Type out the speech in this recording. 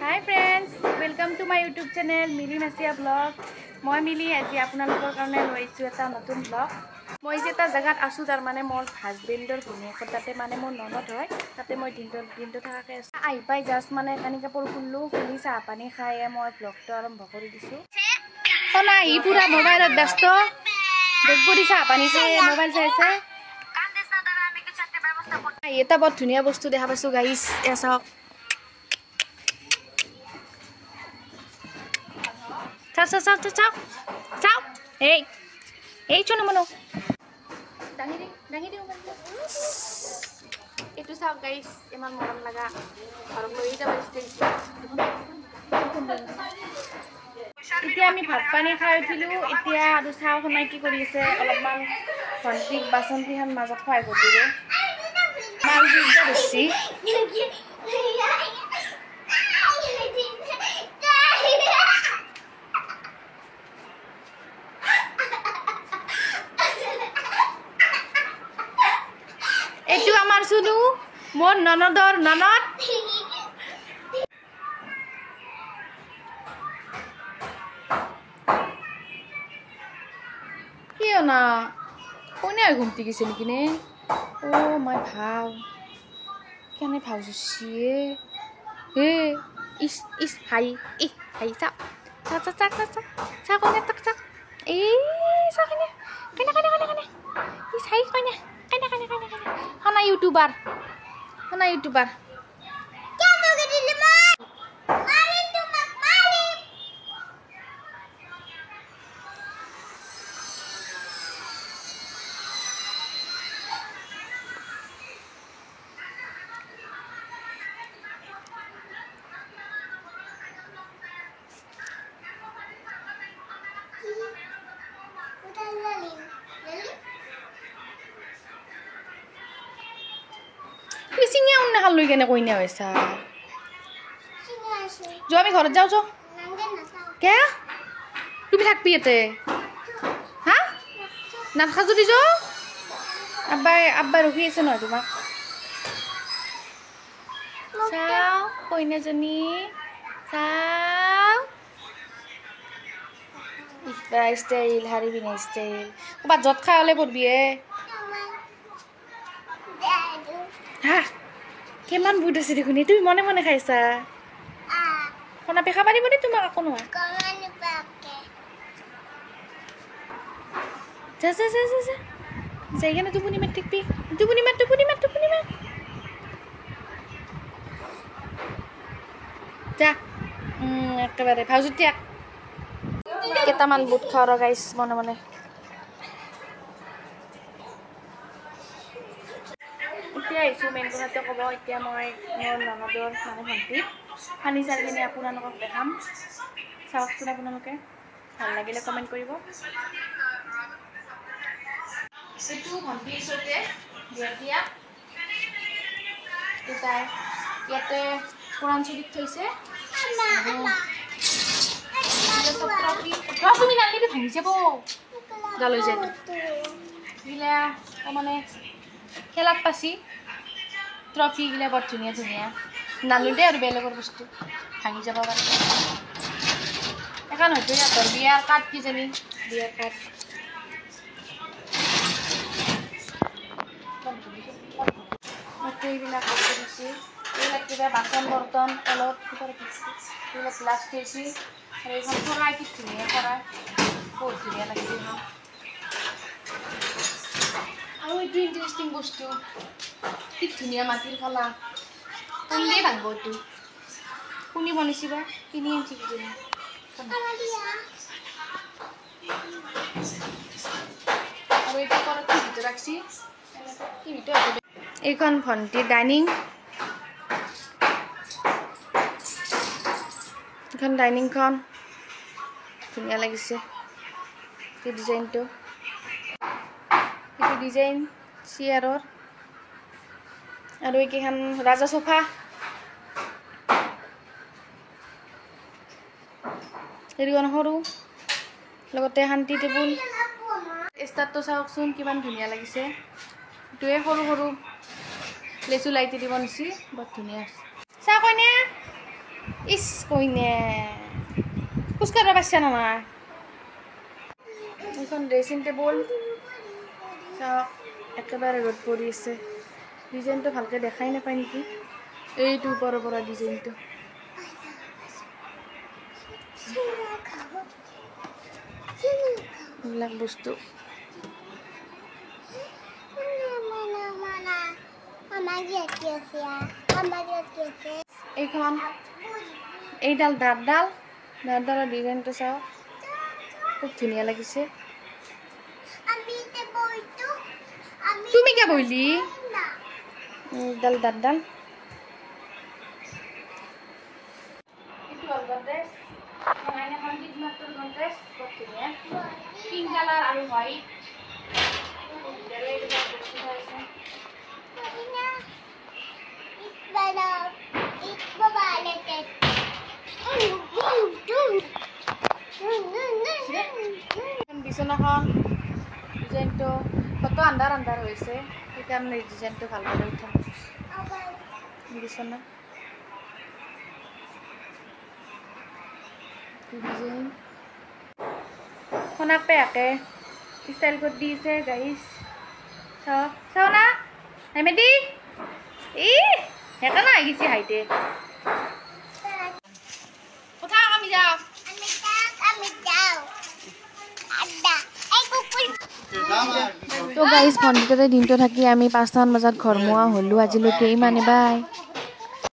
Hi friends, welcome to my YouTube channel Mili Nasia Vlog. মই মিলি আজি আপোনালোকৰ কাৰণে লৈছো এটা নতুন ব্লগ। মই যেটা জায়গাত আছো তাৰ মানে মোৰ হাজবেণ্ডৰ ভনীয়েকৰ তাতে মানে মোৰ ননদ হয়। তাতে মই দিনটো থাকাকে আহি পাই জাস্ট মানে কানি কাপোৰ খুললো, খুলি চাহ পানী খাই মই ব্লগটো আৰম্ভ কৰি দিছো। না ই পুৰা মোবাইলত ব্যস্ত। বেগবুৰি চাহ পানী খাই মোবাইল চাইছে। এটা বহুত ধুনীয়া বস্তু দেখা পাইছো গাইস, এ চাওক। Ciao. Hey, cuma mana? Dangi di. Itu sao guys, emang moram laga. Orang beri dah bersih. Itu kami bhat pani khai thilu, এতিয়া আৰু চাও খনাই কি কৰি আছে অলপমান ভন্টিক বাচন কিখন মাজত খুৱাই কৰি দিলো। মাল দিছে বেছি। এইটো আমাৰ সুনু, মোৰ ননদৰ ননদ। কিয় না কোনে ঘুমতি গেছে নেকি নে? ও মই ভাও কেনে ভাও জুচিয়ে হে ইস হাই চা কোনে তাক চা এই চা কোনে ইস হাই কোনে হানা ইউটিউবার চিঙিয়া উন্না লৈ কেনে কইনা হৈছা যো আমি ঘৰত যাওঁ যো কে তুমি থাকবি এতে হা নাথা যদি যো আব্বাই ৰখি আছে নহয় তোমাক চাও কইনাজনী চাও ইফা ষ্টাইল হাৰি বিনা ষ্টাইল ক'ৰবাত য'ত খাই হ'লে পঢ়বি হা কিমান বুট আছে দেখোন তুমি মনে মনে খাইছা খনা পেখা পাৰিব দেই তোমাক আকৌ নহয় যা যাই কেনে টোপনি মাত থাকিবি টোপনি মাত যা একেবাৰে ভাউজুতিয়া কেইটামান বুট খাওঁ ৰ গাইছ মনে মনে এতিয়া আহিছোঁ মেইন কথাটো ক'ব এতিয়া মই মোৰ ননদৰ মানে ভণ্টিক সানি চাই কিনে আপোনালোকক দেখাম চাওকচোন আপোনালোকে ভাল লাগিলে কমেণ্ট কৰিব এইটো ভণ্টিৰ ওচৰতে বিয়া তাই ইয়াতে কোৰাণ চুৰিত থৈছে তুমি নালিটো ভাঙি যাব গালৈ যায় গিলা তাৰমানে খেলাত পাছি ট্ৰফিগিলা বৰ ধুনীয়া নানো দে আৰু বেলেগৰ বস্তু ভাঙি যাব পাৰে এখন হয়তো সিহঁতৰ বিয়াৰ কাৰ্ড কিজানি বিয়াৰ কাৰ্ড এইবিলাক বস্তু দিছে এইবিলাক কিবা বাচন বৰ্তন তলত এইবিলাক গ্লাছ থৈছে আৰু এইখন শৰাই কি ধুনীয়া শৰাই বহুত ধুনীয়া লাগিছে আৰু এইটো ইণ্টাৰেষ্টিং বস্তু কি ধুনীয়া মাটিৰ কলা কোনে ভাঙব এইটো কোনে বনাইছে বা কিনি আনিছে কিজানি আৰু এইটো ওপৰত টিভিটো ৰাখছি টিভিটো এইখন ভণ্টিৰ ডাইনিং এইখন ডাইনিংখন ধুনীয়া লাগিছে এই ডিজাইনটো এইটো ডিজাইন চেয়াৰৰ আৰু এইকেইখন ৰাজা সোফা এইখন সৰু লগতে শান্তি টেবুল ষ্টাৰটো চাওকচোন কিমান ধুনীয়া লাগিছে এইটোৱে সৰু লেচু লাইট দিব নিছি বৰ ধুনীয়া আছে চা কইনা ইস কইনে খোজকাঢ়িব পাৰছা না নাই এইখন ড্ৰেছিং টেবুল চাওক একেবাৰে ৰ'দ পৰি আছে ডিজাইনটো ভালকৈ দেখাই নাপায় নেকি এইটো ওপৰৰ পৰা ডিজাইনটো এইবিলাক বস্তু এইখন এইডাল দাঁতডালৰ ডিজাইনটো চাওক খুব ধুনীয়া লাগিছে তুমি কে বইলি এইডাল দাঁতডাল এইটো হ'ল গড্ৰেজ এখন কিডনাপটোৰ গড্ৰেজ খুব ধুনীয়া পিংক কালাৰ আৰু হোৱাইট বিছনাখন ডিজাইনটো কত আন্ধাৰ আন্ধাৰ হৈছে সেইকাৰণে ডিজাইনটো ভালদৰে উঠাম বিছনা ডিজাইন সোনাক পেয়াকে ষ্টাইল কৰি দিছে গাইছ চাও না হেমেদি ই সেইকাৰণে আহি গৈছে হাইতে কথা আমি যাওঁ তো গাইজ ভণ্টিতে দিনটো থাকি আমি 5টামান বজাত ঘৰ মোৱা হ'লোঁ আজিলৈকে ইমানে বাই